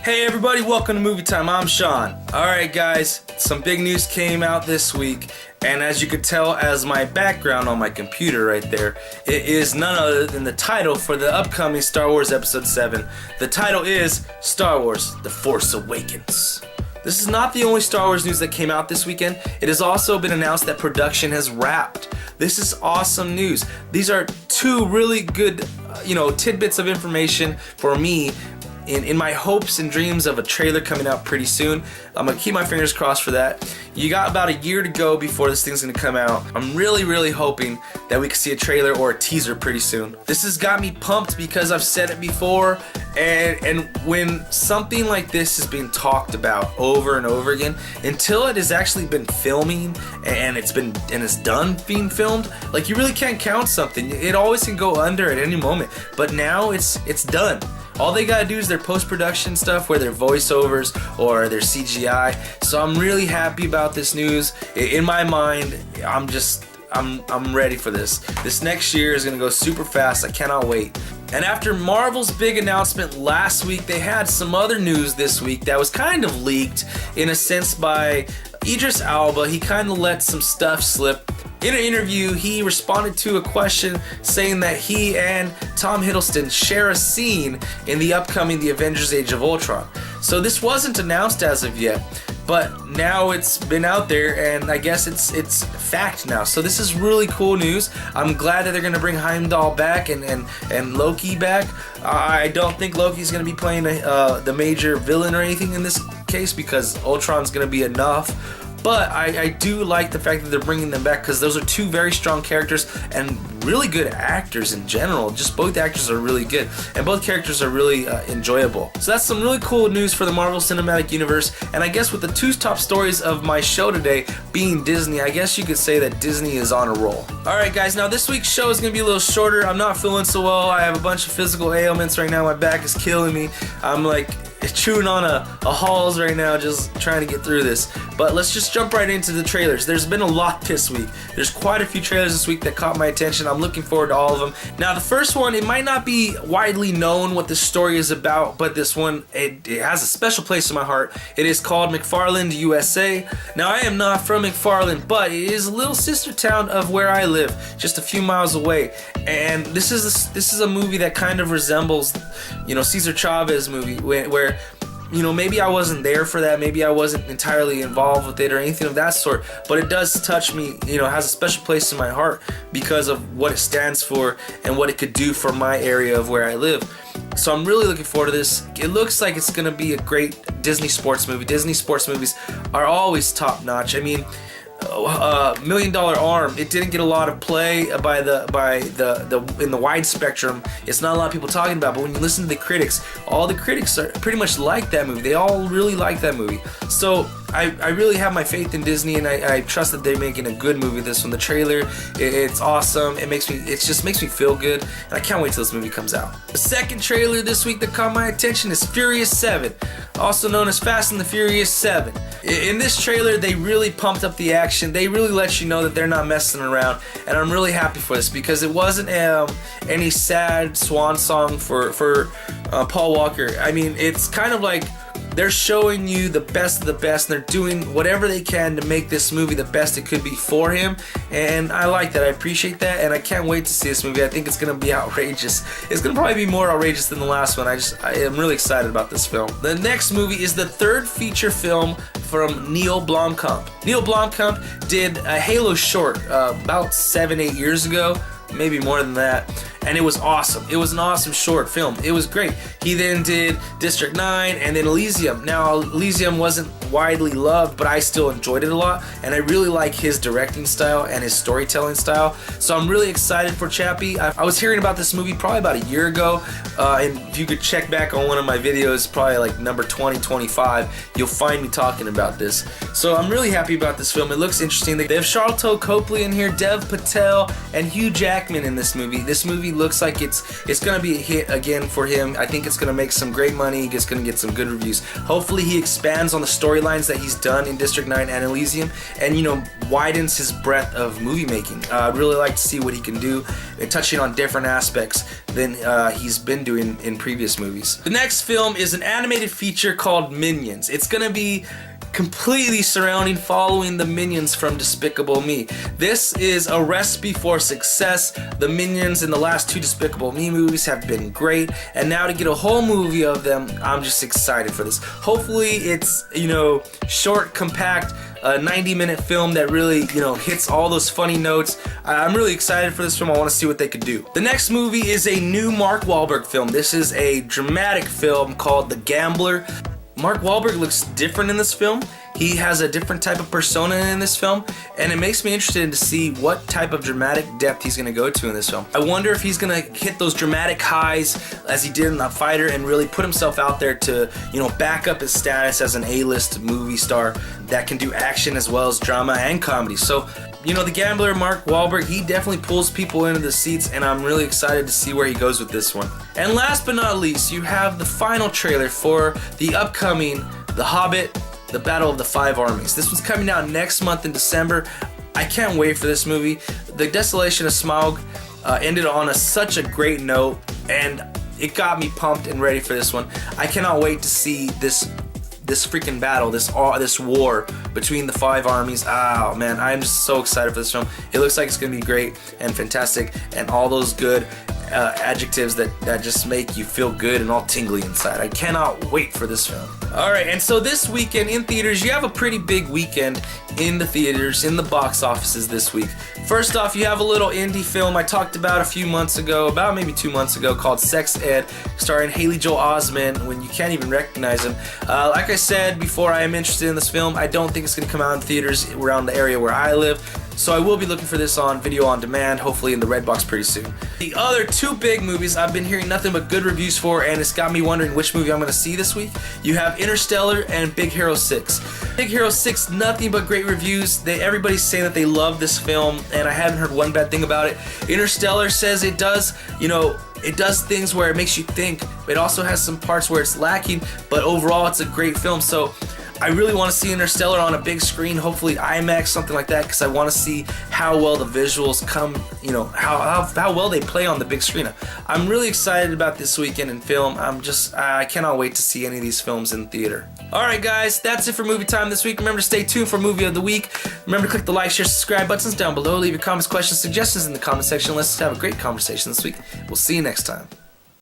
Hey everybody, welcome to Movie Time. I'm Sean. Alright guys, some big news came out this week, and as you can tell as my background on my computer right there, it is none other than the title for the upcoming Star Wars Episode 7. The title is Star Wars: The Force Awakens. This is not the only Star Wars news that came out this weekend. It has also been announced that production has wrapped. This is awesome news. These are two really good, tidbits of information for me in my hopes and dreams of a trailer coming out pretty soon. I'm gonna keep my fingers crossed for that. You got about a year to go before this thing's gonna come out. I'm really hoping that we can see a trailer or a teaser pretty soon. This has got me pumped because I've said it before, and when something like this is being talked about over and over again, until it has actually been filming and it's done being filmed, like, you really can't count something. It always can go under at any moment, but now it's done. All they gotta do is their post-production stuff, where their voiceovers or their CGI. So I'm really happy about this news. In my mind, I'm ready for this. This next year is gonna go super fast. I cannot wait. And after Marvel's big announcement last week, they had some other news this week that was kind of leaked in a sense by Idris Elba. He kind of let some stuff slip. In an interview, he responded to a question saying that he and Tom Hiddleston share a scene in the upcoming The Avengers: Age of Ultron. So this wasn't announced as of yet, but now it's been out there, and I guess it's fact now. So this is really cool news. I'm glad that they're gonna bring Heimdall back and Loki back. I don't think Loki's gonna be playing the major villain or anything in this case, because Ultron's gonna be enough. But I do like the fact that they're bringing them back, because those are two very strong characters and really good actors in general. Just both actors are really good, and both characters are really enjoyable. So that's some really cool news for the Marvel Cinematic Universe. And I guess with the two top stories of my show today being Disney, I guess you could say that Disney is on a roll. Alright guys, now this week's show is going to be a little shorter. I'm not feeling so well. I have a bunch of physical ailments right now. My back is killing me. I'm like chewing on a Halls right now, just trying to get through this. But let's just jump right into the trailers. There's been a lot this week. There's quite a few trailers this week that caught my attention. I'm looking forward to all of them. Now the first one, it might not be widely known what this story is about, but this one, it has a special place in my heart. It is called McFarland USA. Now I am not from McFarland, but it is a little sister town of where I live, just a few miles away. And this is a movie that kind of resembles, Cesar Chavez movie, where maybe I wasn't there for that, maybe I wasn't entirely involved with it or anything of that sort, but it does touch me, has a special place in my heart because of what it stands for and what it could do for my area of where I live. So I'm really looking forward to this. It looks like it's going to be a great Disney sports movie. Disney sports movies are always top notch. I mean, $1 Million Arm, it didn't get a lot of play by the in the wide spectrum. It's not a lot of people talking about, but when you listen to the critics, all the critics are pretty much like that movie. They all really like that movie. So I really have my faith in Disney, and I trust that they're making a good movie. This one, the trailer, it's awesome. It just makes me feel good, and I can't wait till this movie comes out. The second trailer this week that caught my attention is Furious 7, also known as Fast and the Furious 7. In this trailer, they really pumped up the action. They really let you know that they're not messing around, and I'm really happy for this, because it wasn't any sad swan song for Paul Walker. I mean, it's kind of like they're showing you the best of the best, and they're doing whatever they can to make this movie the best it could be for him, and I like that. I appreciate that, and I can't wait to see this movie. I think it's going to be outrageous. It's going to probably be more outrageous than the last one. I am really excited about this film. The next movie is the third feature film from Neil Blomkamp. Neil Blomkamp did a Halo short about 7-8 years ago, maybe more than that, and it was awesome. It was an awesome short film. It was great. He then did District 9 and then Elysium. Now, Elysium wasn't widely loved, but I still enjoyed it a lot, and I really like his directing style and his storytelling style. So I'm really excited for Chappie. I was hearing about this movie probably about a year ago, and if you could check back on one of my videos, probably like number 2025, you'll find me talking about this. So I'm really happy about this film. It looks interesting. They have Charlton Copley in here, Dev Patel, and Hugh Jackman in this movie. This movie looks like it's gonna be a hit again for him. I think it's gonna make some great money. It's gonna get some good reviews. Hopefully he expands on the storylines that he's done in District 9 and Elysium, and widens his breadth of movie making. I'd really like to see what he can do, touching on different aspects than he's been doing in previous movies. The next film is an animated feature called Minions. It's gonna be completely following the Minions from Despicable Me. This is a recipe for success. The Minions in the last 2 Despicable Me movies have been great, and now to get a whole movie of them, I'm just excited for this. Hopefully it's, short, compact, 90-minute film that really, hits all those funny notes. I'm really excited for this film. I want to see what they could do. The next movie is a new Mark Wahlberg film. This is a dramatic film called The Gambler. Mark Wahlberg looks different in this film. He has a different type of persona in this film, and it makes me interested to see what type of dramatic depth he's going to go to in this film. I wonder if he's going to hit those dramatic highs as he did in The Fighter and really put himself out there to, back up his status as an A-list movie star that can do action as well as drama and comedy. So, The Gambler, Mark Wahlberg, he definitely pulls people into the seats, and I'm really excited to see where he goes with this one. And last but not least, you have the final trailer for the upcoming The Hobbit, The Battle of the Five Armies. This one's coming out next month in December. I can't wait for this movie. The Desolation of Smaug ended on such a great note, and it got me pumped and ready for this one. I cannot wait to see this freaking battle, this war between the five armies. Oh man, I'm just so excited for this film. It looks like it's gonna be great and fantastic, and all those good adjectives that just make you feel good and all tingly inside. I cannot wait for this film. Alright, and so this weekend in theaters, you have a pretty big weekend in the theaters, in the box offices this week. First off, you have a little indie film I talked about a few months ago, about maybe 2 months ago, called Sex Ed, starring Haley Joel Osment, when you can't even recognize him. Like I said before, I am interested in this film. I don't think it's going to come out in theaters around the area where I live, so I will be looking for this on video on demand, hopefully in the Redbox pretty soon. The other 2 big movies I've been hearing nothing but good reviews for, and it's got me wondering which movie I'm going to see this week. You have Interstellar and Big Hero 6. Big Hero 6, nothing but great reviews. Everybody's saying that they love this film, and I haven't heard one bad thing about it. Interstellar says it does, it does things where it makes you think. It also has some parts where it's lacking, but overall it's a great film. So I really want to see Interstellar on a big screen, hopefully IMAX, something like that, because I want to see how well the visuals come, how well they play on the big screen. I'm really excited about this weekend in film. I cannot wait to see any of these films in theater. Alright guys, that's it for Movie Time this week. Remember to stay tuned for Movie of the Week. Remember to click the like, share, subscribe buttons down below. Leave your comments, questions, suggestions in the comment section. Let's have a great conversation this week. We'll see you next time.